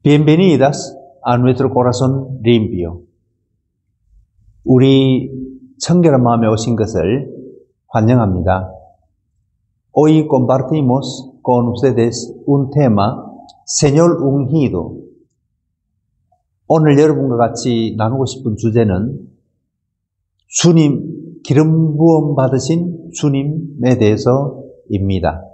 Bienvenidas a nuestro corazón limpio. 우리 청결한 마음에 오신 것을 환영합니다. Hoy compartimos con ustedes un tema, Señor ungido. 오늘 여러분과 같이 나누고 싶은 주제는 주님, 기름 부음 받으신 주님에 대해서입니다.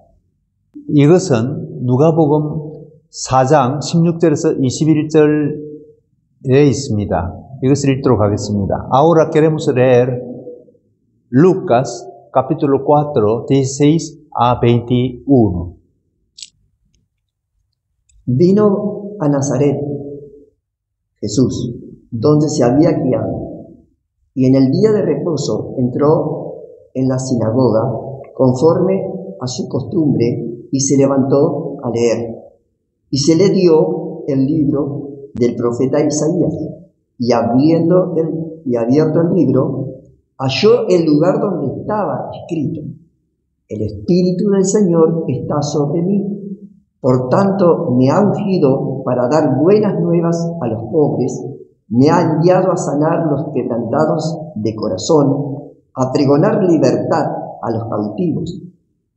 이것은 누가복음 4장 16절에서 21절에 있습니다. 이것을 읽도록 하겠습니다. Ahora queremos leer Lucas capítulo 4, 16 a 21. Vino a Nazaret, Jesús, donde se había criado, y en el día de reposo entró en la sinagoga conforme a su costumbre y se levantó a leer. Y se le dio el libro del profeta Isaías, y abierto el libro, halló el lugar donde estaba escrito: El Espíritu del Señor está sobre mí, por tanto me ha ungido para dar buenas nuevas a los pobres, me ha enviado a sanar los quebrantados de corazón, a pregonar libertad a los cautivos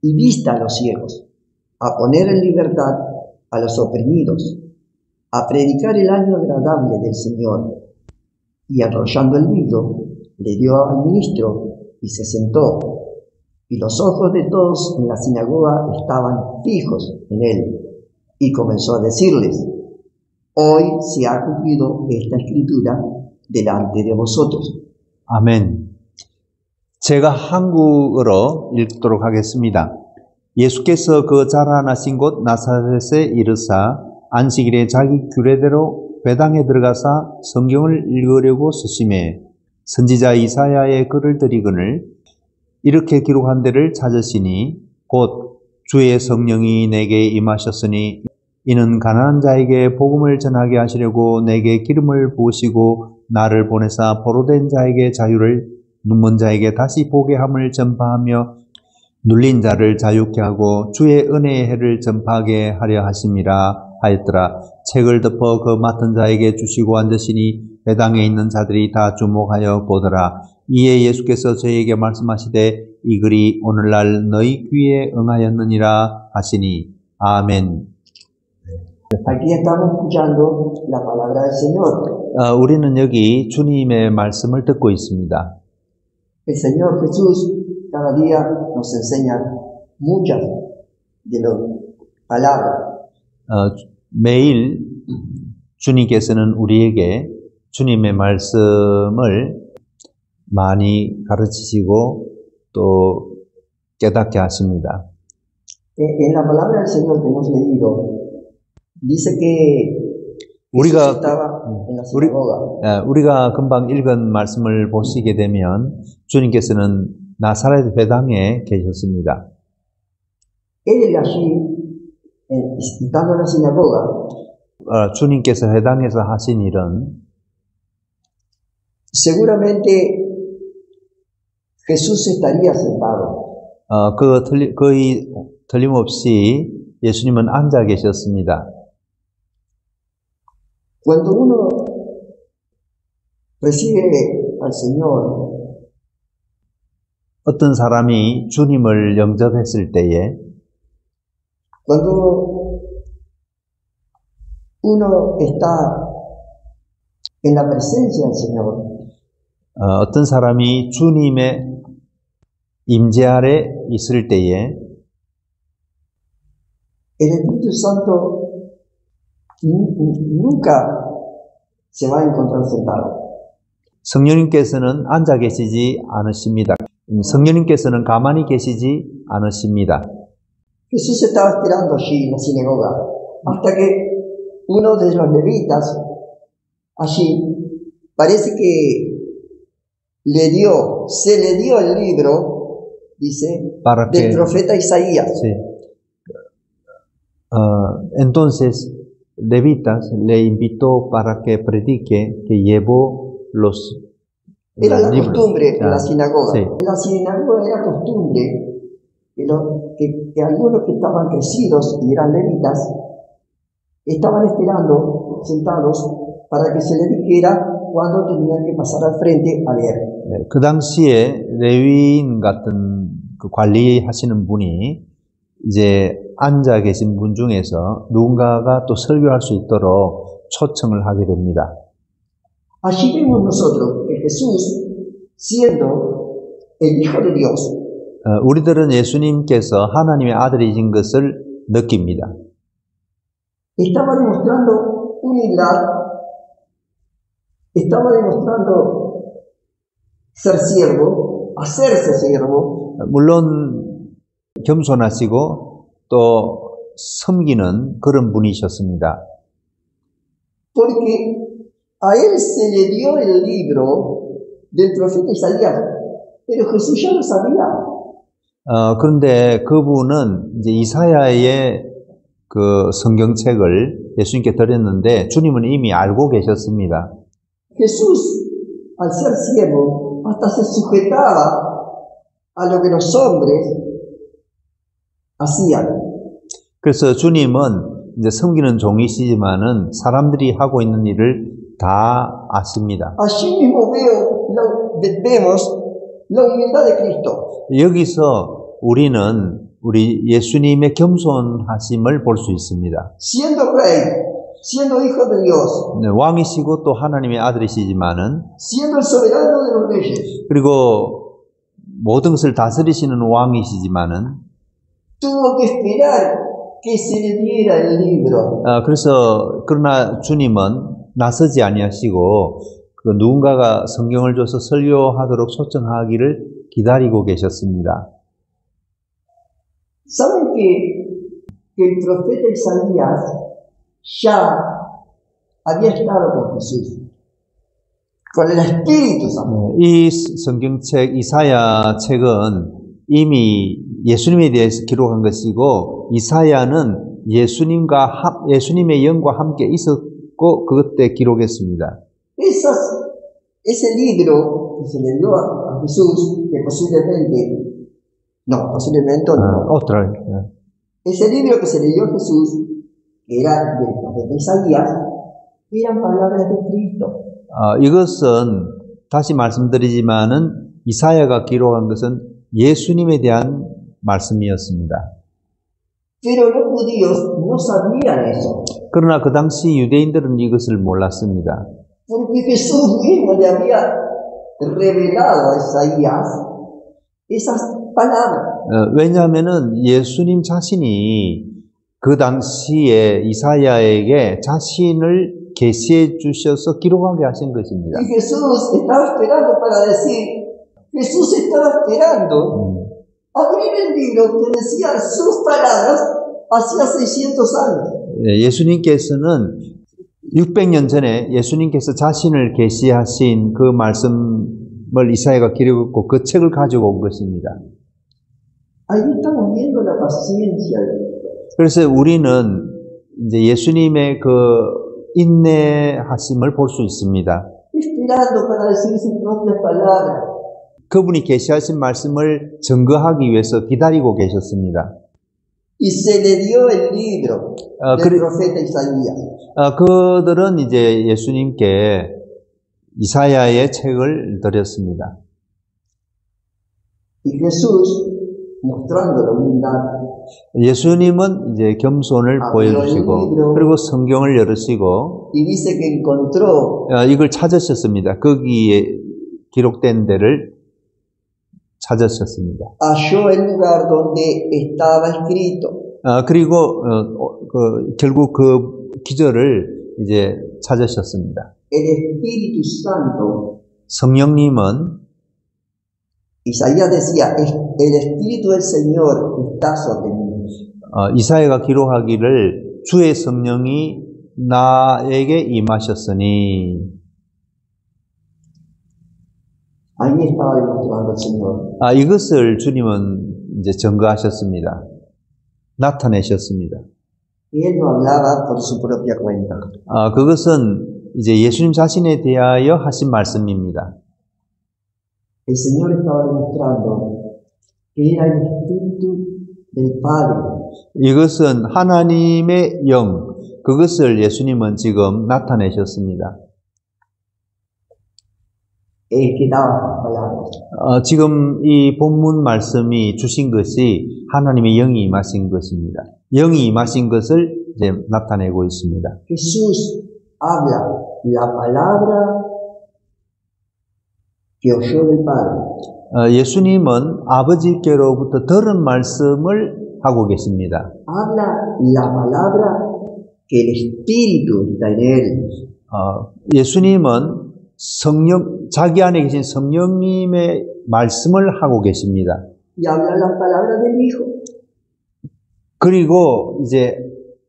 y vista a los ciegos, a poner en libertad a los oprimidos, a predicar el año agradable del Señor. Y enrollando el libro, le dio al ministro y se sentó. Y los ojos de todos en la sinagoga estaban fijos en él. Y comenzó a decirles: Hoy se ha cumplido esta escritura delante de vosotros. 아멘. 제가 한국어로 읽도록 하겠습니다. 예수께서 그 자라나신 곳 나사렛에 이르사 안식일에 자기 규례대로 회당에 들어가사 성경을 읽으려고 서심해 선지자 이사야의 글을 들이거늘 이렇게 기록한 데를 찾으시니 곧 주의 성령이 내게 임하셨으니 이는 가난한 자에게 복음을 전하게 하시려고 내게 기름을 부으시고 나를 보내사 포로된 자에게 자유를, 눈먼 자에게 다시 보게 함을 전파하며 눌린 자를 자유케 하고 주의 은혜의 해를 전파하게 하려 하심이라 하였더라. 책을 덮어 그 맡은 자에게 주시고 앉으시니 회당에 있는 자들이 다 주목하여 보더라. 이에 예수께서 저희에게 말씀하시되 이 글이 오늘날 너희 귀에 응하였느니라 하시니. 아멘. Aquí estamos escuchando la palabra del Señor. 우리는 여기 주님의 말씀을 듣고 있습니다. El Señor Jesús cada día nos enseña muchas de las palabras. 매일 주님께서는 우리에게 주님의 말씀을 많이 가르치시고 또 깨닫게 하십니다. En la palabra del Señor que hemos leído, dice que Jesús estaba en la sinagoga. 우리가 금방 읽은 말씀을 보시게 되면 주님께서는 나사렛 회당에 계셨습니다. Él allí, estando en la sinagoga, 주님께서 회당에서 하신 일은 seguramente Jesús estaría sentado. 거의 틀림없이 예수님은 앉아 계셨습니다. Cuando uno recibe al Señor, 어떤 사람이 주님을 영접했을 때에 cuando uno está en la presencia del Señor, 어떤 사람이 주님의 임재 아래 있을 때에 el Espíritu Santo nunca se va a encontrar sentado. 성령님께서는 앉아 계시지 않으십니다. 성령님께서는 가만히 계시지 않으십니다. Jesús estaba esperando allí en la sinagoga hasta que uno de los levitas allí parece que se le dio el libro, dice, del profeta Isaías. Sí. Entonces levitas le invitó para que predique, que llevó los Era la costumbre en la sinagoga. Sí. En la sinagoga era costumbre que algunos que estaban crecidos y eran levitas estaban esperando sentados para que se les dijera cuándo tenían que pasar al frente a leer. 네, 그 당시에 레위인 같은 그 관리하시는 분이 이제 앉아 계신 분 중에서 누군가가 또 설교할 수 있도록 초청을 하게 됩니다. Allí vemos nosotros que Jesús, siendo el Hijo de Dios, 우리들은 예수님께서 하나님의 아들이신 것을 느낍니다. estaba demostrando humildad, estaba demostrando ser siervo, hacerse siervo, 물론 겸손하시고 또 섬기는 그런 분이셨습니다. porque a él se le dio el libro del profeta Isaías, pero Jesús ya lo sabía. 그런데 그분은 이제 이사야의 그 성경책을 예수님께 드렸는데 주님은 이미 알고 계셨습니다. Jesús, al ser siervo, hasta se sujetaba a lo que los hombres hacían. 그래서 주님은 이제 섬기는 종이시지만은 사람들이 하고 있는 일을 다 아십니다. Allí mismo vemos la humildad de Cristo. 여기서 우리 예수님의 겸손하심을 볼 수 있습니다. Siendo rey, siendo hijo de Dios, 네, 왕이시고 또 하나님의 아들이시지만은 siendo el soberano de los reyes, 그리고 모든 것을 다스리시는 왕이시지만은 tuvo que esperar que se le diera el libro. 그러나 주님은 나서지 아니하시고 그 누군가가 성경을 줘서 설교하도록 초청하기를 기다리고 계셨습니다. ¿Saben que el profeta Isaías ya había estado con Jesús, con el Espíritu Santo? 이 성경책 이사야 책은 이미 예수님에 대해서 기록한 것이고 이사야는 예수님의 영과 함께 있었고 그것 때 기록했습니다. Ese libro que se le dio a Jesús, que posiblemente no. Ese libro que se le dio a Jesús, que era del profeta Isaías, eran palabras de Cristo. 이것은 다시 말씀드리지만은 이사야가 기록한 것은 예수님에 대한 말씀이었습니다. Pero los judíos no sabían eso. 그러나 그 당시 유대인들은 이것을 몰랐습니다. Porque Jesús mismo le había revelado a Isaías esas palabras. 왜냐하면은 예수님 자신이 그 당시에 이사야에게 자신을 계시해 주셔서 기록하게 하신 것입니다. Y Jesús estaba esperando para decir, Jesús estaba esperando abrir el libro que decía sus palabras hacía 600 años. 예수님께서는 600년 전에 예수님께서 자신을 계시하신 그 말씀을 이사야가 기록했고 그 책을 가지고 온 것입니다. Ahí estamos viendo la paciencia de Cristo. 그래서 우리는 이제 예수님의 그 인내하심을 볼 수 있습니다. Esperando para decir sus propias palabras. 그분이 계시하신 말씀을 증거하기 위해서 기다리고 계셨습니다. Y se le dio el libro del profeta Isaías. 그들은 이제 예수님께 이사야의 책을 드렸습니다. Y Jesús, mostrando la humildad, 예수님은 이제 겸손을 보여주시고 그리고 성경을 열으시고 y dice que encontró 이걸 찾으셨습니다. 거기에 기록된 데를 찾으셨습니다. halló el lugar donde estaba escrito. 그리고 결국 그 기절을 이제 찾으셨습니다. El Espíritu Santo, 성령님은 Isaías decía, el Espíritu del Señor está sobre mí. 이사야가 기록하기를 주의 성령이 나에게 임하셨으니 Ahí estaba demostrando el Señor. 이것을 주님은 이제 증거하셨습니다. 나타내셨습니다. Él no hablaba por su propia cuenta. 그것은 이제 예수님 자신에 대하여 하신 말씀입니다. El Señor estaba demostrando que era el Espíritu del Padre. 이것은 하나님의 영, 그것을 예수님은 지금 나타내셨습니다. El que daba las palabras. 지금 이 본문 말씀이 주신 것이 하나님의 영이 임하신 것입니다. 영이 임하신 것을 이제 나타내고 있습니다. Jesús habla la palabra que oyó del Padre. 예수님은 아버지께로부터 들은 말씀을 하고 계십니다. Habla la palabra que el Espíritu está en él. 예수님은 자기 안에 계신 성령님의 말씀을 하고 계십니다. Y habla las palabras del Hijo. 그리고 이제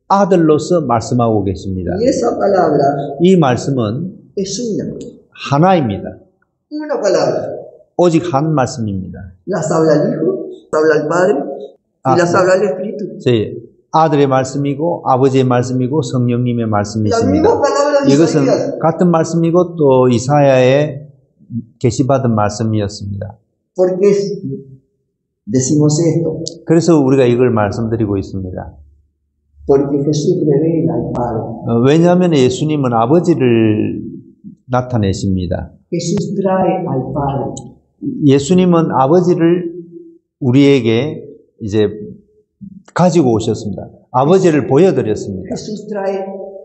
아들로서 말씀하고 계십니다. Y esa palabra 이 말씀은 es una 하나입니다. palabra. 오직 한 말씀입니다. Las habla el Hijo, las habla el Padre y las habla el Espíritu. 제 아들의 말씀이고 아버지의 말씀이고 성령님의 La 말씀이십니다. misma palabra de 이것은 Isaías. 같은 말씀이고 또 이사야의 계시받은 말씀이었습니다. Porque decimos esto, 그래서 우리가 이걸 말씀드리고 있습니다. porque Jesús revela al Padre. 왜냐하면 예수님은 아버지를 나타내십니다. Jesús trae al Padre. 예수님은 아버지를 우리에게 이제 가지고 오셨습니다. 아버지를 보여드렸습니다. Jesús trae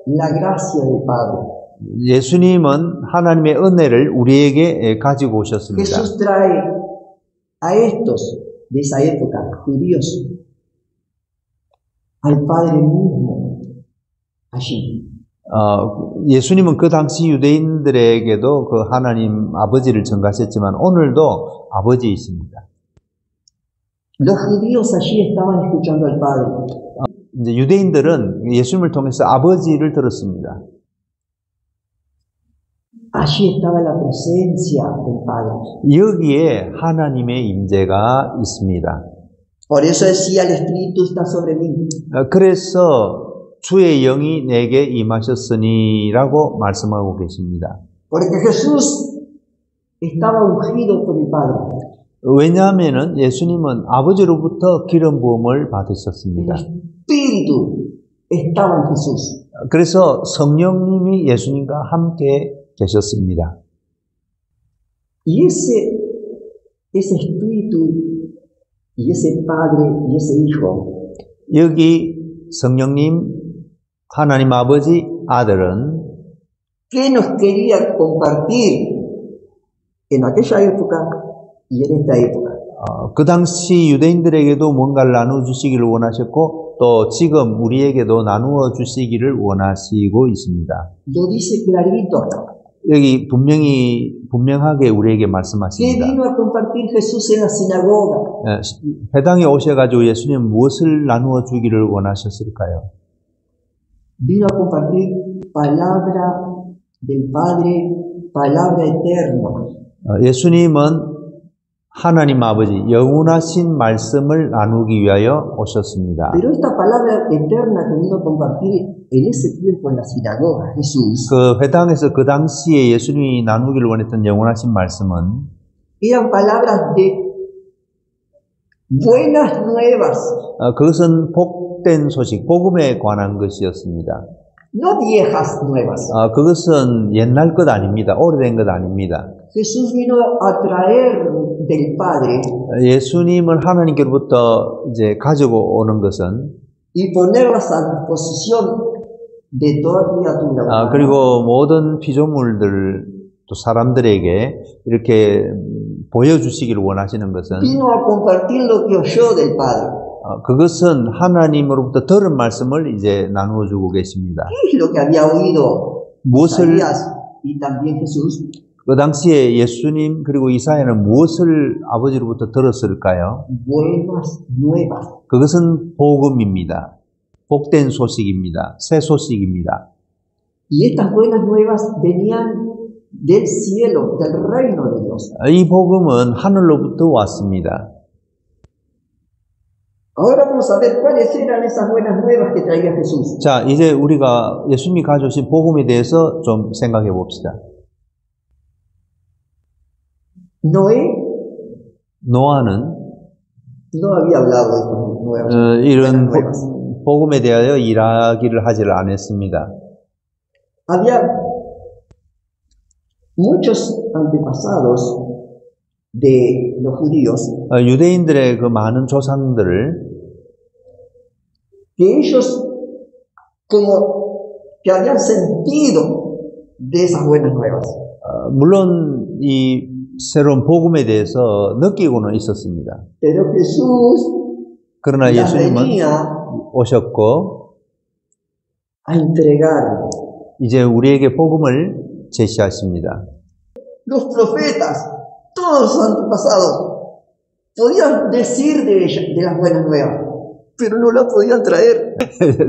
la gracia del Padre. 예수님은 하나님의 은혜를 우리에게 가지고 오셨습니다. Jesús trae a estos de esa época, judíos, al Padre mismo allí. 예수님은 그 당시 유대인들에게도 그 하나님 아버지를 전가하셨지만 오늘도 아버지이십니다. Los judíos allí estaban escuchando al Padre. 이제 유대인들은 예수님을 통해서 아버지를 들었습니다. Allí estaba la presencia del Padre. 여기에 하나님의 임재가 있습니다. Por eso decía, el Espíritu está sobre mí. 그래서 주의 영이 내게 임하셨으니라고 말씀하고 계십니다. Porque Jesús estaba ungido por el Padre. 왜냐하면 예수님은 아버지로부터 기름 부음을 받으셨습니다. El Espíritu estaba en Jesús. 그래서 성령님이 예수님과 함께 계셨습니다. Y ese Espíritu y ese Padre y ese Hijo 여기 성령님, 하나님 아버지, 아들은 que nos quería compartir en aquella época y en esta época. 그 당시 유대인들에게도 뭔가를 나눠주시기를 원하셨고 또 지금 우리에게도 나누어 주시기를 원하시고 있습니다. Lo dice clarito acá. 여기 분명하게 우리에게 ¿Qué 말씀하십니다. vino a compartir Jesús en la sinagoga? 회당에 오셔가지고 예수님 무엇을 나누어 주기를 원하셨을까요? Vino a compartir palabra del Padre, palabra eterna. 예수님은 하나님 아버지 영원하신 말씀을 나누기 위하여 오셨습니다. Pero esta palabra eterna que vino a compartir en ese tiempo en la sinagoga, Jesús, 그 회당에서 그 당시에 예수님이 나누기를 원했던 영원하신 말씀은 eran palabras de buenas nuevas, 그것은 복된 소식, 복음에 관한 것이었습니다. no viejas nuevas. 그것은 옛날 것 아닙니다. 오래된 것 아닙니다. Jesús vino a traer del Padre 예수님을 하나님께로부터 이제 가지고 오는 것은 y ponerlas a disposición de toda criatura humana. 그리고 모든 피조물들 또 사람들에게 이렇게 보여주시기를 원하시는 것은 Vino a compartir lo que oyó del Padre. 그것은 하나님으로부터 들은 말씀을 이제 나누어 주고 계십니다. ¿Qué es lo que había oído 무엇을 Isaías y también Jesús? 그 당시에 예수님 그리고 이사야는 무엇을 아버지로부터 들었을까요? Buenas nuevas. 그것은 복음입니다. 복된 소식입니다. 새 소식입니다. Y estas buenas nuevas venían del cielo, del reino de Dios. 이 복음은 하늘로부터 왔습니다. Ahora vamos a ver cuáles eran esas buenas nuevas que traía Jesús. 자, 이제 우리가 예수님이 가져오신 복음에 대해서 좀 생각해 봅시다. Noé 노아는 no había hablado de estas nuevas, 이런 buenas nuevas. 복음에 대하여 이야기를 하지를 않았습니다. Había muchos antepasados de los judíos 유대인들의 그 많은 조상들을 que ellos como que habían sentido de esas buenas nuevas. 물론 이 새로운 복음에 대해서 느끼고는 있었습니다. Pero Jesús 그러나 las 예수님은 venía 오셨고 a entregar. 이제 우리에게 복음을 제시하십니다. Los profetas, todos los antepasados, podían decir de ella, de las buenas nuevas, pero no las podían traer.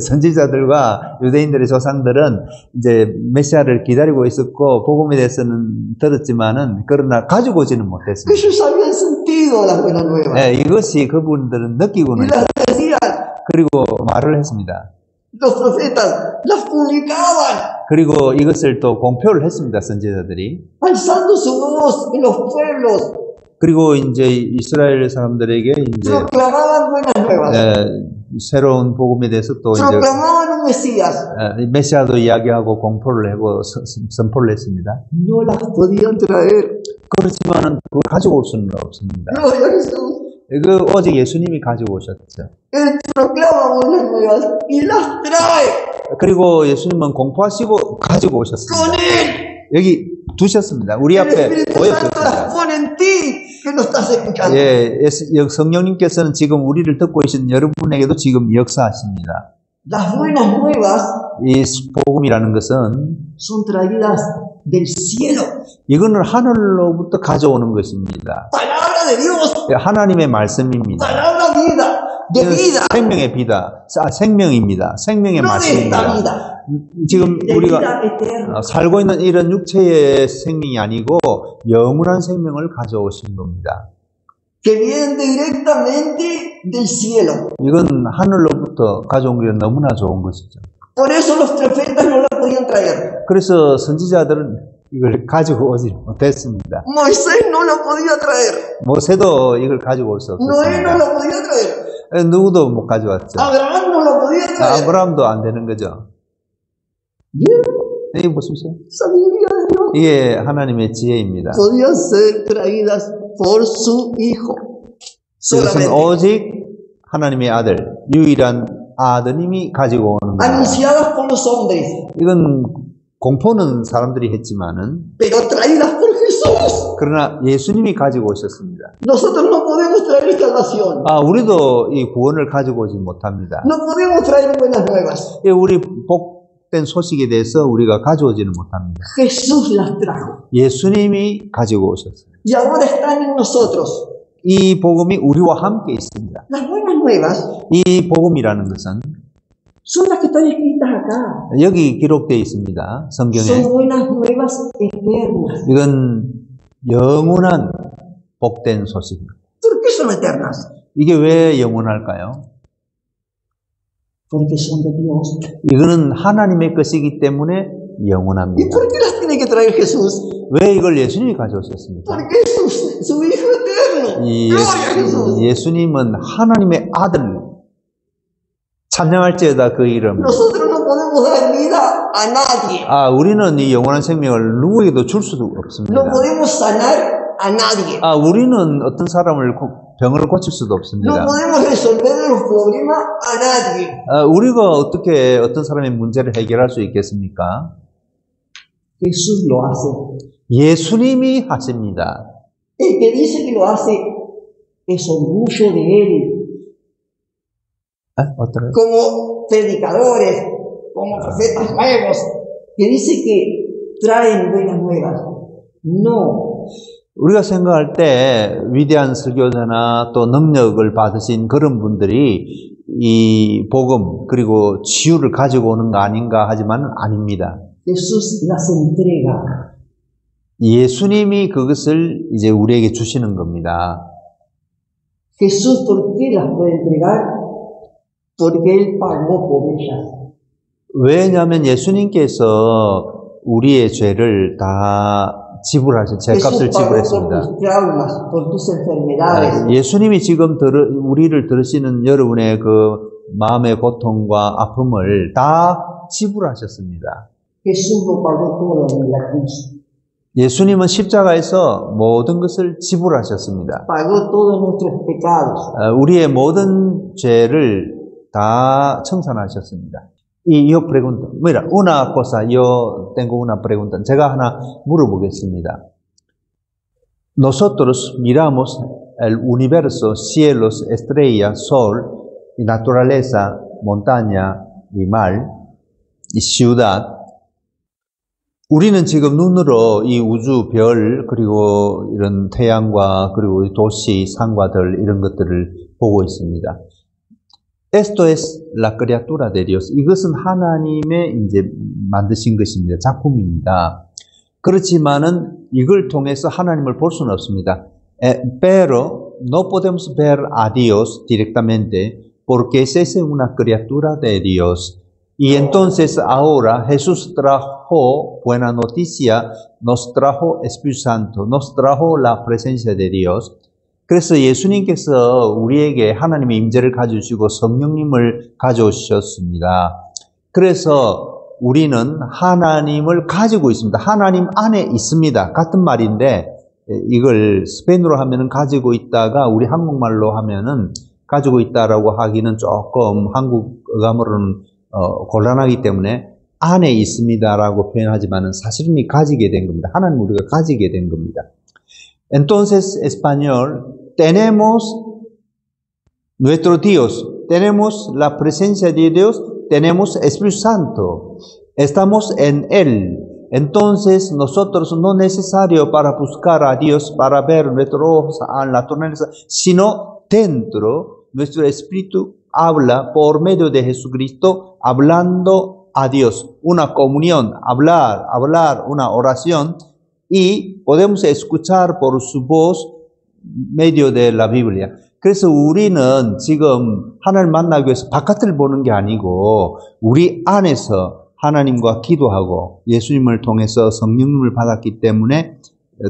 선지자들과 유대인들의 조상들은 이제 메시아를 기다리고 있었고 복음에 대해서는 들었지만은 그러나 가지고 오지는 못했습니다. Ellos habían sentido las buenas nuevas. 네, 이것이 그분들은 느끼고는 Y las decían, 그리고 말을 했습니다. los profetas las publicaban, 그리고 이것을 또 공표를 했습니다. 선지자들이. alzando su voz en los pueblos, 그리고 이제 이스라엘 사람들에게 이제 proclamaban buenas nuevas, 새로운 복음에 대해서 또 이제 proclamaban un Mesías. 메시아도 이야기하고 공포를 하고 선포를 했습니다. No las podían traer. 그렇지만은 그걸 가지고 올 수는 없습니다. Gloria a Jesús. 그 오직 예수님이 가지고 오셨죠. Él proclama buenas nuevas y las trae 그리고 예수님은 공포하시고 가지고 con 오셨습니다. él. 여기 두셨습니다. 우리 El 앞에 Espíritu Santo 보여줬습니다. las pone en ti que no estás escuchando. 예, 성령님께서는 지금 우리를 듣고 계신 여러분에게도 지금 역사하십니다. Las buenas nuevas 이 복음이라는 것은 son traídas del cielo. 이거는 하늘로부터 가져오는 것입니다. Palabra de Dios, 하나님의 말씀입니다. palabra vida, de vida, 생명의 비다, 생명입니다. 생명의 no de esta 말씀입니다. vida, 지금 de 우리가 vida eterna. 살고 있는 이런 육체의 생명이 아니고 영원한 생명을 가져오신 겁니다. Que viene directamente del cielo. 이건 하늘로부터 가져온 게 너무나 좋은 것이죠. Por eso los profetas no la podían traer. 그래서 선지자들은 이걸 가지고 오지 못했습니다. Moisés no la podía traer. 모세도 이걸 가지고 올 수 Noé no 없었습니다. la podía traer. 누구도 못 가져왔죠. Abraham no la podía traer. 아브라함도 안 되는 거죠. Bien, 이게 보십시오. sabiduría de Dios. 이게 하나님의 지혜입니다. Podían ser traídas por su hijo. 그것은 Solamente. 오직 하나님의 아들, 유일한 아드님이 가지고 오는 겁니다. Anunciadas por los hombres, 이건 공포는 사람들이 했지만은 pero traídas por Jesús. 그러나 예수님이 가지고 오셨습니다. Nosotros no podemos traer salvación. 우리도 이 구원을 가지고 오지 못합니다. No podemos traer buenas nuevas. 우리 복된 소식에 대해서 우리가 가져오지는 못합니다. Jesús las trajo. 예수님이 가지고 오셨어요. Y ahora están en nosotros. 이 복음이 우리와 함께 있습니다. Las buenas nuevas 이 복음이라는 것은 son las que están escritas acá. 여기 기록되어 있습니다. 성경에. Son buenas nuevas eternas. 이건 영원한 복된 소식입니다. ¿Por qué son eternas? 이게 왜 영원할까요? Porque son de Dios. 이거는 하나님의 것이기 때문에 ¿Y 영원합니다. por qué las tiene que traer Jesús? 왜 이걸 예수님이 가져오셨습니까? Porque es su Hijo eterno. 이 Gloria a Jesús. 예수님은 하나님의 아들, 찬양할지어다 그 이름. Nosotros no podemos dar vida a nadie. 우리는 이 영원한 생명을 누구에게도 줄 수도 No 없습니다. podemos sanar a nadie. 우리는 어떤 사람을 병을 고칠 수도 No 없습니다. podemos resolver los problemas a nadie. 우리가 어떻게 어떤 사람의 문제를 해결할 수 있겠습니까? Jesús lo hace. 예수님이 하십니다. El que dice que lo hace es orgullo de él. 어떠래요? Como predicadores, como profetas nuevos, que dice que traen buenas nuevas. No. 우리가 생각할 때 위대한 설교자나 또 능력을 받으신 그런 분들이 이 복음 그리고 치유를 가지고 오는 거 아닌가 하지만 아닙니다. Jesús las entrega. 예수님이 그것을 이제 우리에게 주시는 겁니다. Jesús, ¿por qué las puede entregar? Porque Él pagó por ellas. 왜냐하면 예수님께서 우리의 죄를 다 지불하신 죄값을 Jesús pagó por 지불했습니다. tus traumas, por tus enfermedades. 예수님이 지금 우리를 들으시는 여러분의 그 마음의 고통과 아픔을 다 지불하셨습니다. Jesús lo pagó todo en la cruz. 예수님은 십자가에서 모든 것을 지불하셨습니다. Pagó todos nuestros pecados. 우리의 모든 죄를 다 청산하셨습니다. Y yo pregunto, mira, una cosa, yo tengo una pregunta. 제가 하나 물어보겠습니다. Nosotros miramos el universo, cielos, estrellas, sol, y naturaleza, montaña, y mar, y ciudad. 우리는 지금 눈으로 이 우주, 별, 그리고 이런 태양과 그리고 도시, 산과 들 이런 것들을 보고 있습니다. Esto es la criatura de Dios. 이것은 하나님의 이제 만드신 것입니다. 작품입니다. 그렇지만은 이걸 통해서 하나님을 볼 수는 없습니다. Pero no podemos ver a Dios directamente porque esa es una criatura de Dios. Y entonces ahora Jesús trajo buena noticia, nos trajo Espíritu Santo, nos trajo la presencia de Dios. 그래서 예수님께서 우리에게 하나님의 임재를 가져주시고 성령님을 가져오셨습니다. 그래서 우리는 하나님을 가지고 있습니다. 하나님 안에 있습니다. 같은 말인데 이걸 스페인어로 하면은 가지고 있다가 우리 한국말로 하면은 가지고 있다라고 하기는 조금 한국 어감으로는 곤란하기 때문에 안에 있습니다라고 표현하지만은 사실은 가지게 된 겁니다. 하나님 우리가 가지게 된 겁니다. Entonces, español, tenemos nuestro Dios, tenemos la presencia de Dios, tenemos Espíritu Santo, estamos en Él. Entonces, nosotros no es necesario para buscar a Dios, para ver nuestros ojos a la naturaleza, sino dentro, nuestro Espíritu habla por medio de Jesucristo, hablando a Dios, una comunión, hablar, una oración, y podemos escuchar por su voz medio de la Biblia. 그래서 우리는 지금 하나님 만나기 위해서 바깥을 보는 게 아니고 우리 안에서 하나님과 기도하고 예수님을 통해서 성령님을 받았기 때문에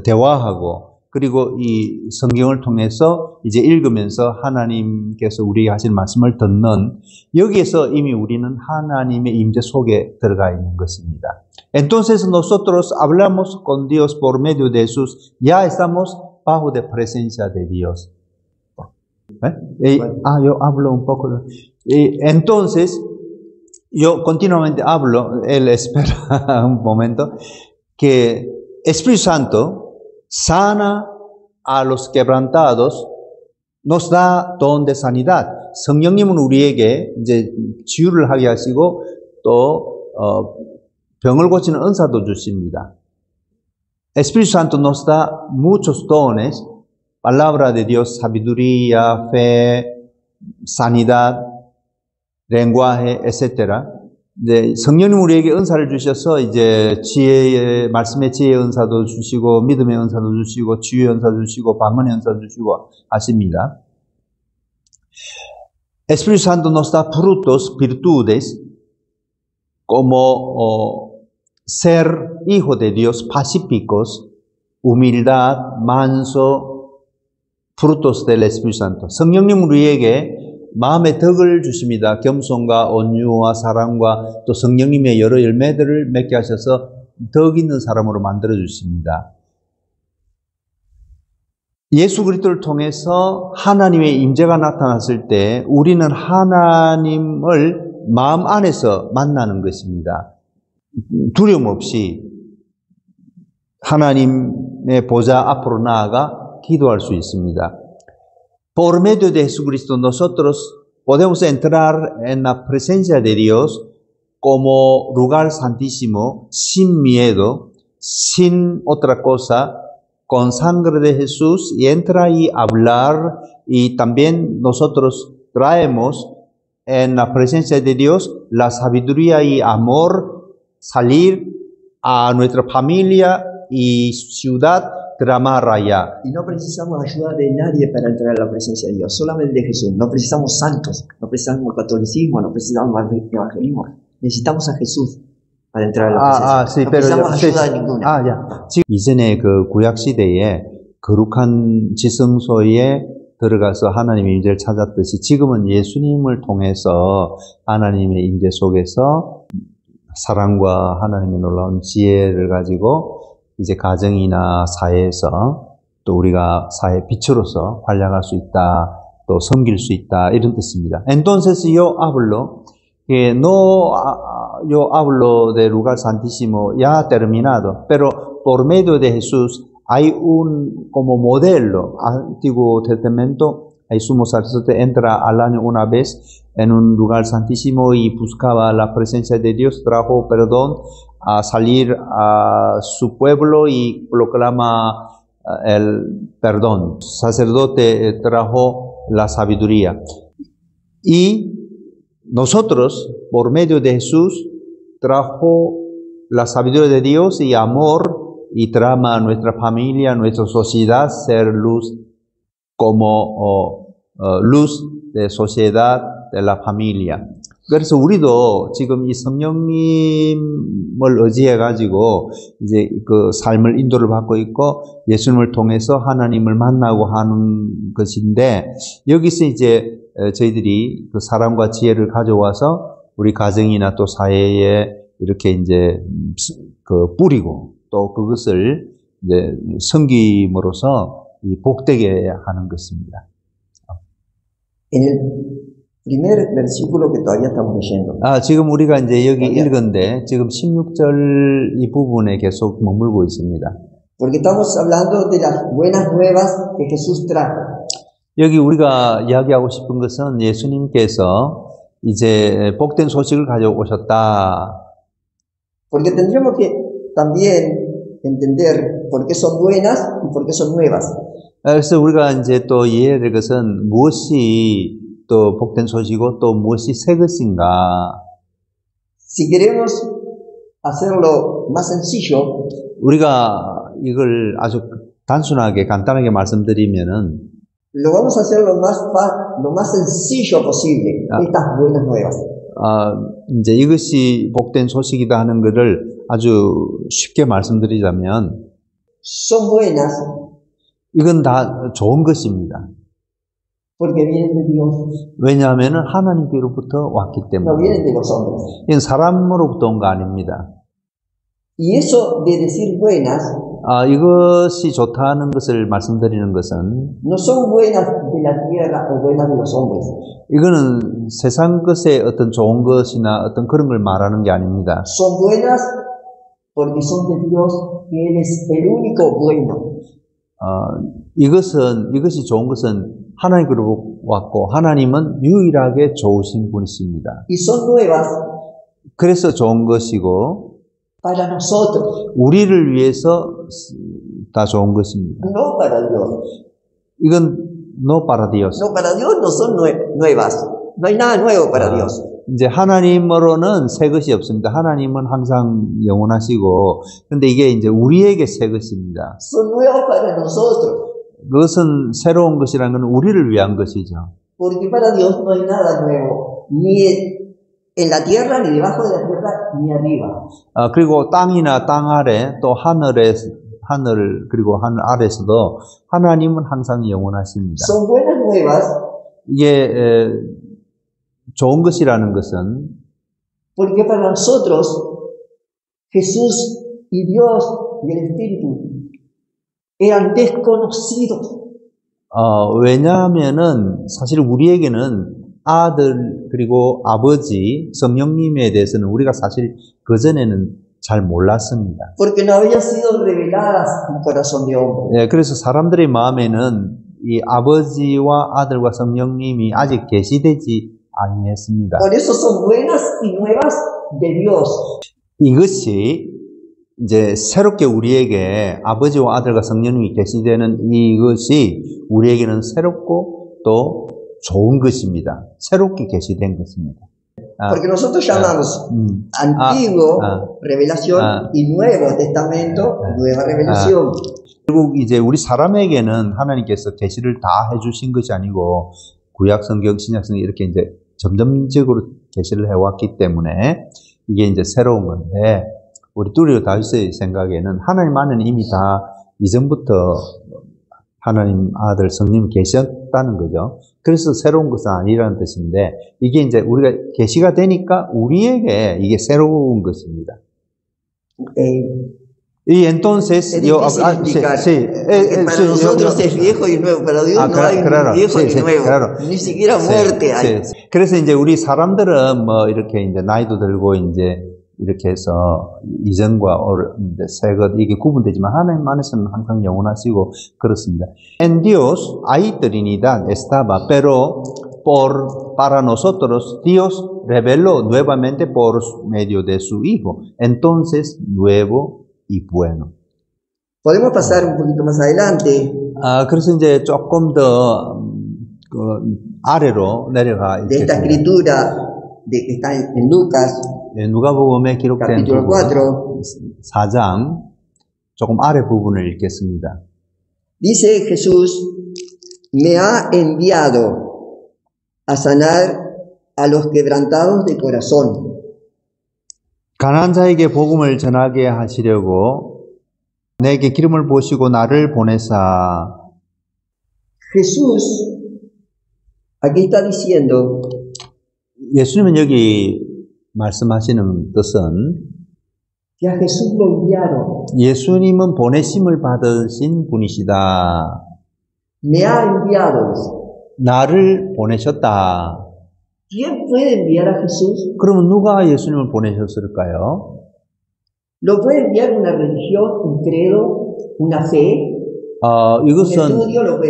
대화하고 그리고 이 성경을 통해서 이제 읽으면서 하나님께서 우리에게 하신 말씀을 듣는 여기에서 이미 우리는 하나님의 임재 속에 들어가 있는 것입니다. Entonces nosotros hablamos con Dios por medio de Jesús. Ya estamos bajo de presencia de Dios. Yo hablo un poco. Entonces, yo continuamente hablo, él espera un momento, que Espíritu Santo sana a los quebrantados, nos da don de sanidad. 성령님은 우리에게 이제 치유를 하게 하시고 또 병을 고치는 은사도 주십니다. Espíritu Santo nos da muchos dones, palabra de Dios, sabiduría, fe, sanidad, lenguaje, etc. 네, 성령님 우리에게 은사를 주셔서 이제 지혜의 말씀의 지혜의 은사도 주시고 믿음의 은사도 주시고 치유의 은사도 주시고 방언의 은사도 주시고 하십니다. Espíritu Santo nos da frutos, virtudes, como ser hijo de Dios, pacíficos, humildad, manso, frutos del Espíritu Santo. 성령님 우리에게 마음의 덕을 주십니다. 겸손과 온유와 사랑과 또 성령님의 여러 열매들을 맺게 하셔서 덕 있는 사람으로 만들어 주십니다. 예수 그리스도를 통해서 하나님의 임재가 나타났을 때 우리는 하나님을 마음 안에서 만나는 것입니다. 두려움 없이 하나님의 보좌 앞으로 나아가 기도할 수 있습니다. Por medio de Jesucristo nosotros podemos entrar en la presencia de Dios como lugar santísimo, sin miedo, sin otra cosa, con sangre de Jesús y entra y hablar y también nosotros traemos en la presencia de Dios la sabiduría y amor, salir a nuestra familia y ciudad, clamar allá. Y no precisamos ayuda de nadie para entrar a la presencia de Dios, solamente de Jesús. No precisamos santos, no precisamos catolicismo, no precisamos evangelismo. Necesitamos a Jesús para entrar a la presencia. No precisamos ayuda de ninguna. 이전에 그 구약 시대에 거룩한 지성소에 들어가서 하나님의 임재를 찾았듯이 지금은 예수님을 통해서 하나님의 임재 속에서 사랑과 하나님의 놀라운 지혜를 가지고 이제 가정이나 사회에서 또 우리가 사회 빛으로서 활약할 수 있다, 또 섬길 수 있다, 이런 뜻입니다. Entonces yo hablo que no yo hablo de lugar santísimo ya terminado, pero por medio de Jesús hay un como modelo. Antiguo Testamento, el sumo sacerdote entra al año una vez en un lugar santísimo y buscaba la presencia de Dios, trajo perdón a salir a su pueblo y proclama el perdón. Sacerdote trajo la sabiduría. Y nosotros, por medio de Jesús, trajo la sabiduría de Dios y amor y trama a nuestra familia, a nuestra sociedad, ser luz como luz de sociedad de la familia. 그래서 우리도 지금 이 성령님을 의지해가지고 이제 그 삶을 인도를 받고 있고 예수님을 통해서 하나님을 만나고 하는 것인데 여기서 이제 저희들이 그 사랑과 지혜를 가져와서 우리 가정이나 또 사회에 이렇게 이제 그 뿌리고 또 그것을 이제 섬김으로써 이 복되게 하는 것입니다. En el primer versículo que todavía estamos leyendo, 지금 우리가 이제 여기 읽은데 지금 16절 이 부분에 계속 머물고 있습니다. porque estamos hablando de las buenas nuevas que Jesús trajo. 여기 우리가 이야기하고 싶은 것은 예수님께서 이제 복된 소식을 가져오셨다. Porque tendríamos que también entender por qué son buenas y por qué son nuevas. 그래서 우리가 이제 또 이해해야 될 것은 무엇이 또 복된 소식이고 또 무엇이 새 것인가. Si queremos hacerlo más sencillo, 우리가 이걸 아주 단순하게 간단하게 말씀드리면은 lo vamos a hacer lo más sencillo posible, estas buenas nuevas. 이제 이것이 복된 소식이다 하는 것을 아주 쉽게 말씀드리자면 Son buenas 이건 다 좋은 것입니다. porque vienen de Dios, 왜냐하면 하나님께로부터 왔기 no 때문에. vienen de los hombres. 이건 사람으로부터 온 거 아닙니다. Y eso de decir buenas 이것이 좋다는 것을 말씀드리는 것은 no son buenas de la tierra o buenas de los hombres. 이거는 세상 것의 어떤 좋은 것이나 어떤 그런 걸 말하는 게 아닙니다. Son buenas porque son de Dios, que Él es el único bueno. 이것이 좋은 것은 하나님께로 왔고 하나님은 유일하게 좋으신 분이십니다. Y son nuevas 그래서 좋은 것이고 para nosotros, 우리를 위해서 다 좋은 것입니다. no para Dios. 이건 no para Dios. No, para Dios no son nuevas. No hay nada nuevo para Dios. 이제 하나님으로는 새 것이 없습니다. 하나님은 항상 영원하시고, 근데 이게 이제 우리에게 새 것입니다. Son nuevos para nosotros. 그것은 새로운 것이라는 건 우리를 위한 것이죠. Porque para Dios no hay nada nuevo. Ni en la tierra, ni debajo de la tierra, ni arriba. 그리고 땅이나 땅 아래, 또 하늘, 그리고 하늘 아래에서도 하나님은 항상 영원하십니다. Son buenas nuevas 이게 좋은 것이라는 것은 porque para nosotros Jesús y Dios y el Espíritu eran desconocidos. 왜냐하면은 사실 우리에게는 아들 그리고 아버지 성령님에 대해서는 우리가 사실 그전에는 잘 몰랐습니다. Porque no habían sido reveladas en corazón de hombre. 예, 그래서 사람들의 마음에는 이 아버지와 아들과 성령님이 아직 계시되지 아니했습니다. Por eso son buenas y nuevas de Dios. 이것이 이제 새롭게 우리에게 아버지와 아들과 성령님이 계시되는 이것이 우리에게는 새롭고 또 좋은 것입니다. 새롭게 계시된 것입니다. Porque nosotros llamamos antiguo revelación y nuevo testamento nueva revelación. 결국 이제 우리 사람에게는 하나님께서 계시를 다 해주신 것이 아니고 구약 성경, 신약 성경 이렇게 이제 점점적으로 계시를 해왔기 때문에 이게 이제 새로운 건데 우리 뚜리오 다윗의 생각에는 하나님 안에는 이미 다 이전부터 하나님 아들 성령 계셨다는 거죠. 그래서 새로운 것은 아니라는 뜻인데 이게 이제 우리가 계시가 되니까 우리에게 이게 새로운 것입니다. Y entonces Es difícil explicar. Para nosotros es viejo y nuevo, para Dios no hay claro, viejo ni nuevo, claro. ni siquiera muerte hay. 그래서 이제 우리 사람들은 뭐 이렇게 이제 나이도 들고 이제 이렇게 해서 이전과 새 것 이게 구분되지만 하나님 안에서는 항상 영원하시고 그렇습니다. En Dios hay Trinidad estaba, pero para nosotros Dios reveló nuevamente por medio de su Hijo. Entonces, nuevo y bueno. Podemos pasar un poquito más adelante. 그래서 이제 조금 더 아래로 내려가 de esta escritura de que está en Lucas, 누가복음에 기록된 capítulo 부분, 4. 4장 조금 아래 부분을 읽겠습니다. Dice Jesús, me ha enviado a sanar a los quebrantados de corazón. 가난한 자에게 복음을 전하게 하시려고 내게 기름을 부으시고 나를 보내사. Jesús aquí está diciendo 예수님은 여기 말씀하시는 뜻은 que a Jesús lo enviaron. 예수님은 보내심을 받으신 분이시다. Me ha enviado. 나를 보내셨다. ¿Quién puede enviar a Jesús? 그러면 누가 예수님을 보내셨을까요? ¿Lo puede enviar una religión, un credo, una fe? 이것은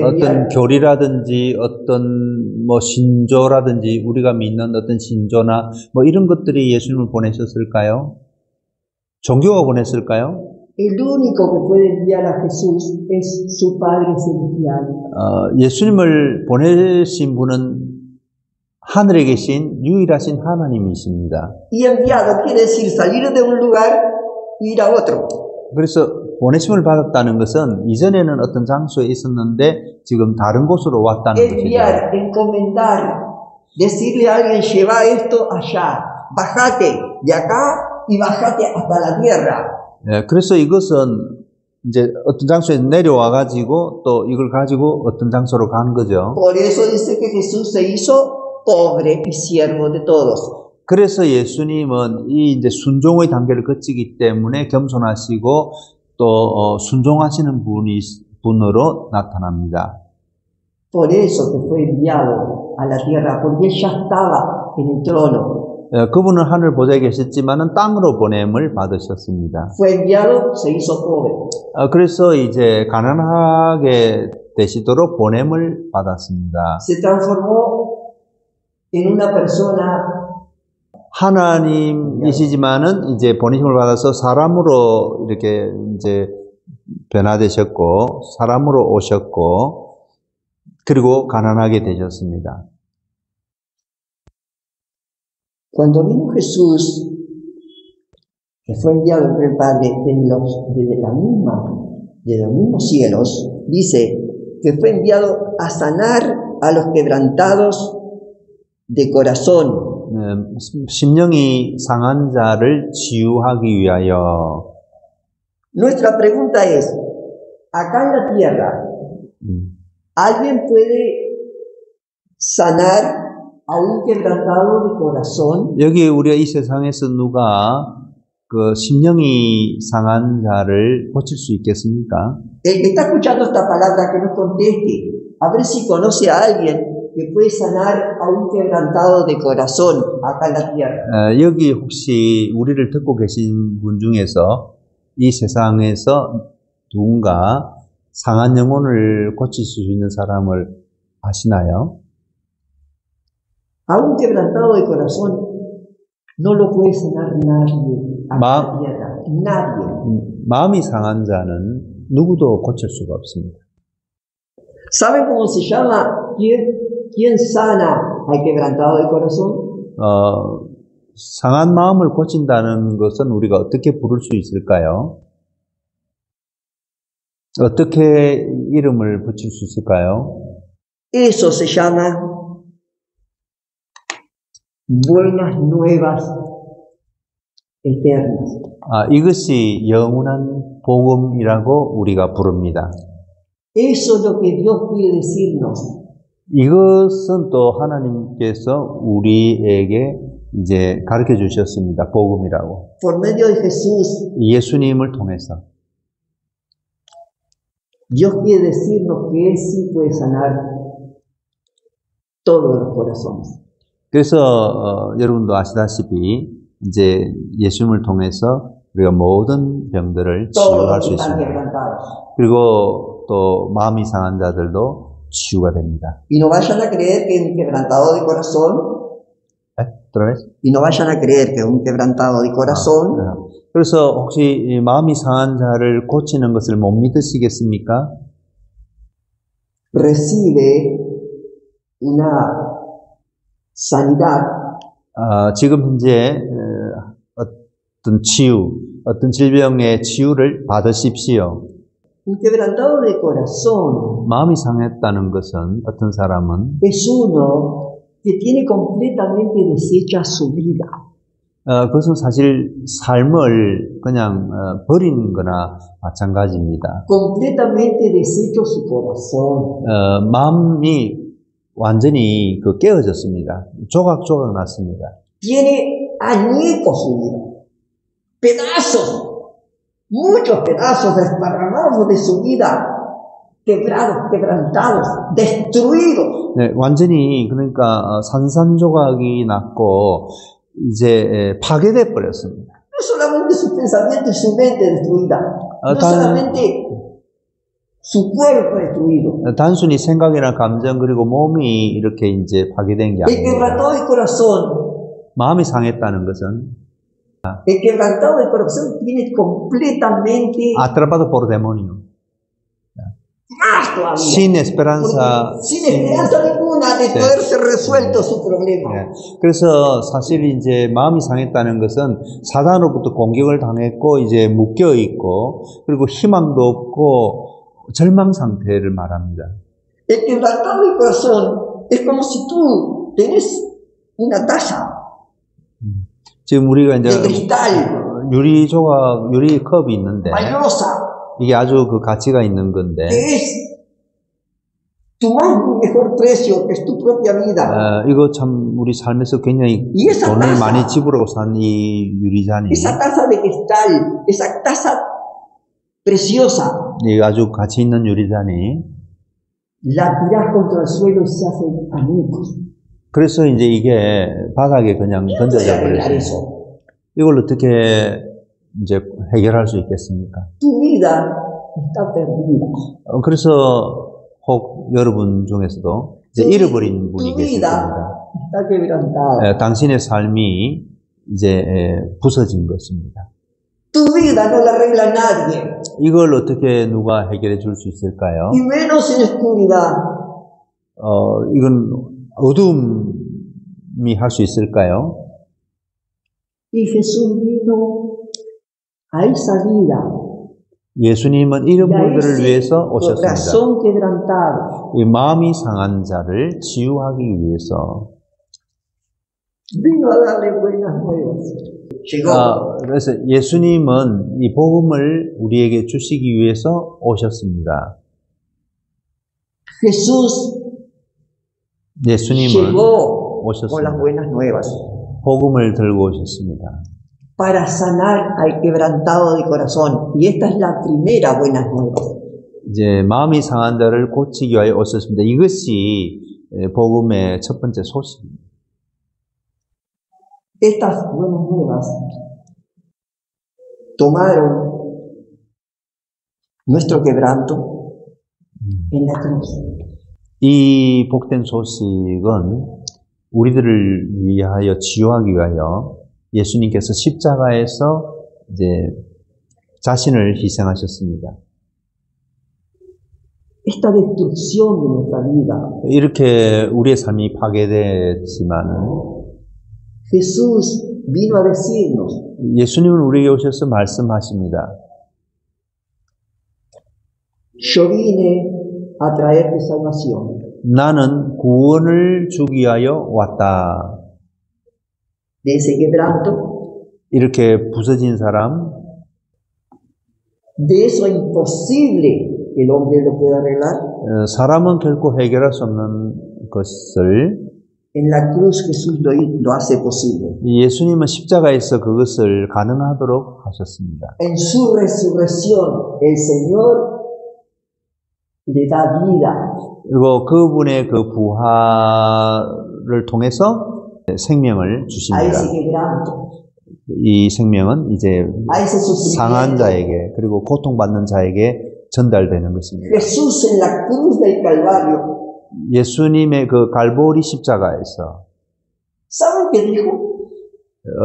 어떤 교리라든지 어떤 뭐 신조라든지 우리가 믿는 어떤 신조나 뭐 이런 것들이 예수님을 보내셨을까요? 종교가 보냈을까요? El único que puede enviar a Jesús es su Padre Celestial. 예수님을 보내신 분은 하늘에 계신 유일하신 하나님이십니다. Y enviado quiere decir salir de un lugar e ir a otro. 그래서 보내심을 받았다는 것은 이전에는 어떤 장소에 있었는데 지금 다른 곳으로 왔다는 것이죠. Enviar, encomendar, decirle a alguien lleva esto allá, bájate de acá y bájate hasta la tierra. 예, 그래서 이것은 이제 어떤 장소에 내려와 가지고 또 이걸 가지고 어떤 장소로 가는 거죠. Por eso dice que Jesús se hizo pobre y siervo de todos. 그래서 예수님은 이 이제 순종의 단계를 거치기 때문에 겸손하시고 또 순종하시는 분으로 나타납니다. Por eso que fue enviado a la tierra, porque ya estaba en el trono. 그분은 하늘 보좌에 계셨지만은 땅으로 보냄을 받으셨습니다. Fue enviado, se hizo pobre. 그래서 이제 가난하게 되시도록 보냄을 받았습니다. Se transformó en una persona. 하나님이시지만은 이제 보내심을 받아서 사람으로 이렇게 이제 변화되셨고 사람으로 오셨고 그리고 가난하게 되셨습니다. Cuando vino Jesús, que fue enviado por el Padre de los mismos cielos, dice que fue enviado a sanar a los quebrantados de corazón. 심령이 상한 자를 치유하기 위하여. Nuestra pregunta es, acá en la tierra, ¿alguien puede sanar a un quebrantado de corazón? 여기 우리가 이 세상에서 누가 그 심령이 상한 자를 고칠 수 있겠습니까? El que está escuchando esta palabra que nos conteste, a ver si conoce a alguien que puede sanar a un quebrantado de corazón acá en la tierra. 여기 혹시 우리를 듣고 계신 분 중에서 이 세상에서 누군가 상한 영혼을 고칠 수 있는 사람을 아시나요? A un quebrantado de corazón no lo puede sanar nadie acá en la tierra. Nadie. 마음이 상한 자는 누구도 고칠 수가 없습니다. ¿Saben cómo se llama? ¿Quién sana al quebrantado de corazón? 상한 마음을 고친다는 것은 우리가 어떻게 부를 수 있을까요? 어떻게 이름을 붙일 수 있을까요? Eso se llama buenas nuevas eternas. 이것이 영원한 복음이라고 우리가 부릅니다. Eso es lo que Dios quiere decirnos. 이것은 또 하나님께서 우리에게 이제 가르쳐 주셨습니다. 복음이라고. Por medio de Jesús, 예수님을 통해서. Dios quiere decirnos que Él sí puede sanar todos los corazones. 그래서 여러분도 아시다시피 이제 예수님을 통해서 우리가 모든 병들을 Todos 치유할 los 수 que están 있습니다. quebrantados. 그리고 또 마음이 상한 자들도 치유가 됩니다. Y no vayan a creer que un quebrantado de corazón, otra vez? y no vayan a creer que un quebrantado de corazón 그래서 혹시 이 마음이 상한 자를 고치는 것을 못 믿으시겠습니까? recibe una sanidad 지금 현재 어떤 치유, 어떤 질병의 치유를 받으십시오. Un quebrantado de corazón 마음이 상했다는 것은 어떤 사람은 es uno que tiene completamente deshecha su vida. 그것은 사실 삶을 그냥 버린 거나 마찬가지입니다. Completamente deshecho su corazón. 마음이 완전히 깨어졌습니다. 조각조각 났습니다. Tiene añicos su vida. Pedazos, muchos pedazos desparramados de su vida. Quebrados, quebrantados, destruidos. 네, 완전히 그러니까 산산조각이 났고 이제 파괴돼 버렸습니다. No solamente su pensamiento y su mente destruida, no solamente su cuerpo destruido. 단순히 생각이나 감정 그리고 몸이 이렇게 이제 파괴된 게 El 아닙니다. quebrantado de corazón, 마음이 상했다는 것은 el quebrantado de corazón tiene completamente atrapado por demonio. más todavía. Sin esperanza. Sin esperanza ninguna de poder ser resuelto su problema. 네. 그래서 사실 이제 마음이 상했다는 것은 사단으로부터 공격을 당했고 이제 묶여 있고 그리고 희망도 없고 절망 상태를 말합니다. El quebrantado de corazón es como si tú tenés una taza 지금 우리가 이제 de cristal 유리 조각, 유리 컵이 있는데 valiosa 이게 아주 그 가치가 있는 건데 que es tu más mejor precio, que es tu propia vida. 이거 참 우리 삶에서 굉장히 Y esa 돈을 taza, 많이 지불하고 산 이 유리잔이 esa taza de cristal, esa taza preciosa, 이 아주 가치 있는 유리잔이 la tirás contra el suelo y se hacen añicos. 그래서 이제 이게 바닥에 그냥 ¿Quién puede 던져져 arreglar 버렸어요. eso? 이걸 어떻게 이제 해결할 수 있겠습니까? Tu vida está perdida. 그래서 혹 여러분 중에서도 이제 잃어버린 분이 Tu 계실 vida 겁니다. está quebrantada. 당신의 삶이 이제 부서진 것입니다. Tu vida no la arregla nadie, 이걸 어떻게 누가 해결해 줄 수 있을까요? y menos en oscuridad. 이건 어둠이 할 수 있을까요? Y Jesús vino a esa vida, 예수님은 이런 y a 분들을 ese 위해서 오셨습니다. corazón quebrantado. 이 마음이 상한 자를 치유하기 위해서. Vino a darle buenas nuevas. Llegó. 그래서 예수님은 이 복음을 우리에게 주시기 위해서 오셨습니다. Jesús 예수님은 llegó con las 오셨습니다. buenas nuevas 복음을 들고 오셨습니다. para sanar al quebrantado de corazón. Y esta es la primera buena nueva. 이제 마음이 상한 자를 고치기 위하여 오셨습니다. 이것이 복음의 첫 번째 소식입니다. Estas buenas nuevas tomaron nuestro quebranto en la cruz. 이 복된 소식은 우리들을 위하여 치유하기 위하여 예수님께서 십자가에서 이제 자신을 희생하셨습니다. Esta destrucción de nuestra vida, 이렇게 우리의 삶이 파괴됐지만은 Jesús vino a decirnos, 예수님은 우리에게 오셔서 말씀하십니다. yo vine a traerte salvación. 나는 구원을 주기 위하여 왔다. De ese quebranto, 이렇게 부서진 사람, de eso imposible el hombre lo puede arreglar. 사람은 결코 해결할 수 없는 것을 En la cruz Jesús lo hace posible. 예수님은 십자가에서 그것을 가능하도록 하셨습니다. En su resurrección, el Señor le da vida 그리고 그분의 그 부활을 통해서 생명을 a 주십니다. ese quebranto, 이 생명은 이제 a ese 상한 sufrimiento. 자에게 그리고 고통받는 자에게 전달되는 것입니다. Jesús en la cruz del Calvario, 예수님의 그 갈보리 십자가에서 ¿saben qué dijo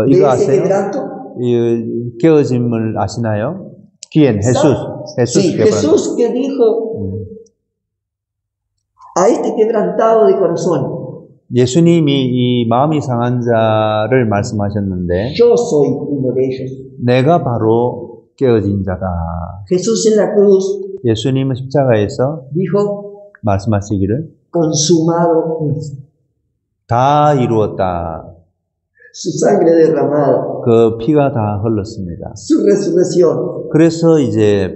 de 이거 ese 아세요? quebranto? 이 깨어짐을 아시나요? ¿Quién? Jesús. Sí, Jesús que dijo a este quebrantado de corazón, 예수님이 이 마음이 상한 자를 말씀하셨는데 yo soy uno de ellos. 내가 바로 깨어진 자다. Jesús en la cruz 예수님은 십자가에서 dijo, 말씀하시기를 consumado es. 다 이루었다. Su sangre derramada, 그 피가 다 흘렀습니다. su resurrección 그래서 이제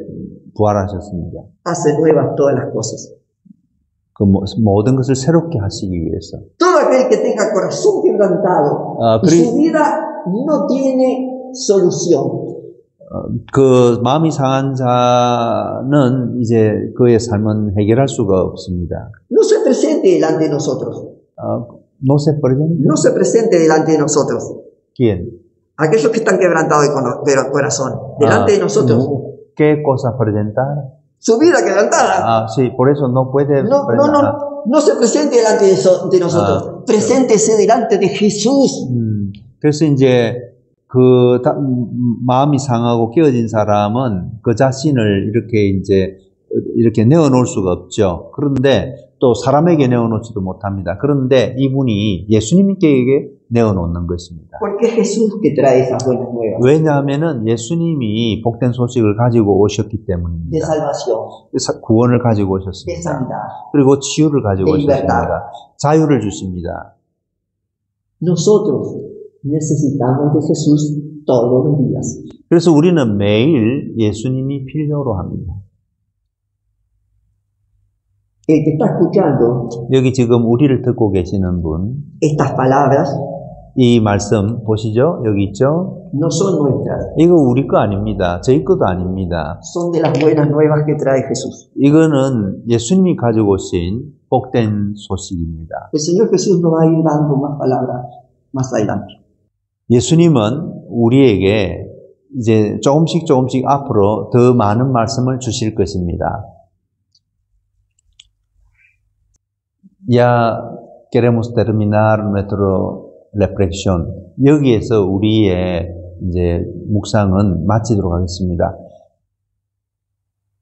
부활하셨습니다. hace nuevas todas las cosas. 그 모든 것을 새롭게 하시기 위해서. Todo aquel que tenga corazón quebrantado y su vida no tiene solución. 그 마음이 상한 자는 이제 그의 삶은 해결할 수가 없습니다. No se presente delante de nosotros. No se presente. No se presente delante de nosotros. ¿Quién? Aquellos que están quebrantados de corazón. Delante de nosotros. ¿Qué cosa presentar? Su vida quebrantada. Sí, por eso no puede presentar. No se presente delante de nosotros. Preséntese delante de Jesús. 그래서 이제 그 마음이 상하고 깨어진 사람은 그 자신을 이렇게 내어놓을 수가 없죠. 그런데 또 사람에게 내어놓지도 못합니다. 그런데 이분이 예수님께 내어놓는 것입니다. Porque es Jesús que trae esas buenas nuevas 왜냐하면은 예수님이 복된 소식을 가지고 오셨기 de 때문입니다. salvación, 구원을 가지고 de 오셨습니다. sanidad. 그리고 치유를 가지고 de libertad. 오셨습니다. 자유를 주십니다. Nosotros necesitamos de Jesús todos los días. 그래서 우리는 매일 예수님이 필요로 합니다. El que está escuchando 여기 지금 우리를 듣고 계시는 분, estas palabras 이 말씀 보시죠? 여기 있죠? no son nuestras, 이거 우리 거 아닙니다. 저희 것도 아닙니다. son de las buenas nuevas que trae Jesús. 이거는 예수님이 가지고 오신 복된 소식입니다. El Señor Jesús nos va a ir dando más palabras más adelante. 예수님은 우리에게 이제 조금씩 앞으로 더 많은 말씀을 주실 것입니다. Ya queremos terminar nuestra reflexión. 여기에서 우리의 이제 묵상은 마치도록 하겠습니다.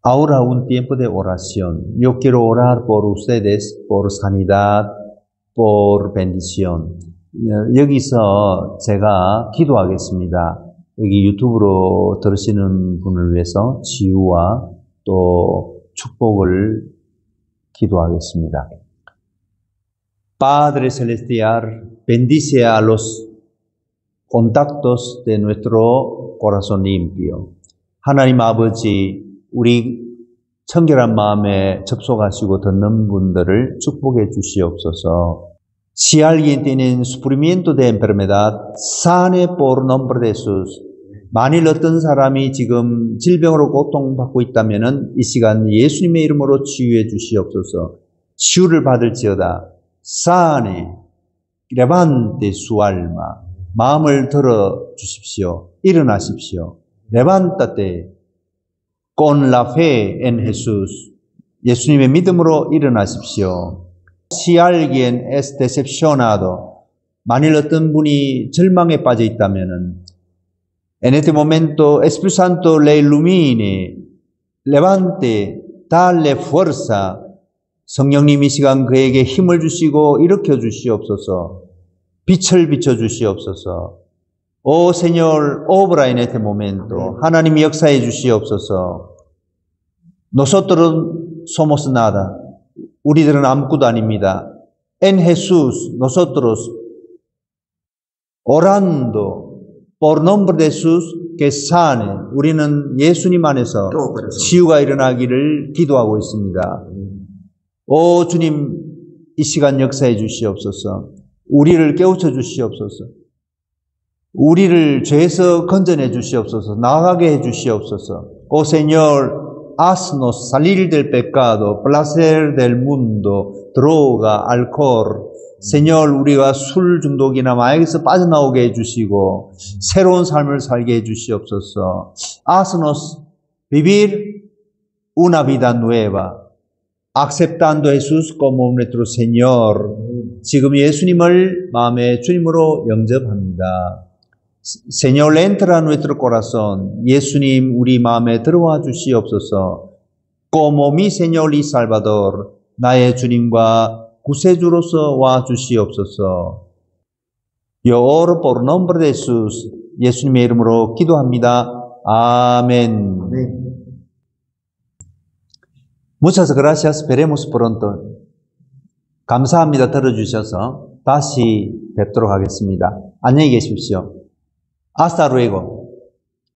Ahora un tiempo de oración. Yo quiero orar por ustedes, por sanidad, por bendición. 여기서 제가 기도하겠습니다. 여기 유튜브로 들으시는 분을 위해서 치유와 또 축복을 기도하겠습니다. Padre Celestial, bendice a los contactos de nuestro corazón limpio. 하나님 아버지, 우리 청결한 마음에 접속하시고 듣는 분들을 축복해 주시옵소서. Si alguien tiene sufrimiento de enfermedad, sane por nombre de Jesús. 만일 어떤 사람이 지금 질병으로 고통받고 있다면은 이 시간 예수님의 이름으로 치유해 주시옵소서. 치유를 받을지어다. Sane, levante su alma. 마음을 들어 주십시오. 일어나십시오. Levántate con la fe en Jesús. 예수님의 믿음으로 일어나십시오. Si alguien es decepcionado, 만일 어떤 분이 절망에 빠져 있다면은 en este momento Espíritu Santo le ilumine, levante, dale fuerza. 성령님 이 시간 그에게 힘을 주시고 일으켜 주시옵소서. 빛을 비춰 주시옵소서. Oh Señor, obra en este momento. 하나님 역사해 주시옵소서. Nosotros somos nada. 우리들은 아무것도 아닙니다. En Jesús, nosotros orando por nombre de Jesús, que sane. 우리는 예수님 안에서 todo corazón. 치유가 일어나기를 기도하고 있습니다. 오 주님, 이 시간 역사해 주시옵소서. 우리를 깨우쳐 주시옵소서. 우리를 죄에서 건져내 주시옵소서. 나아가게 해 주시옵소서. Oh Señor, haznos salir del pecado, placer del mundo, droga, alcohol. Señor, 우리가 술 중독이나 마약에서 빠져나오게 해 주시고 새로운 삶을 살게 해 주시옵소서. Haznos vivir una vida nueva, aceptando a Jesús como nuestro Señor. 지금 예수님을 마음의 주님으로 영접합니다. Señor, entra a nuestro corazón. 예수님, 우리 마음에 들어와 주시옵소서. Como mi Señor y Salvador. 나의 주님과 구세주로서 와 주시옵소서. Yo oro por nombre de Jesús. 예수님의 이름으로 기도합니다. 아멘. Amén. Muchas gracias. Veremos pronto. 감사합니다. 들어주셔서 다시 뵙도록 하겠습니다. 안녕히 계십시오. Hasta luego.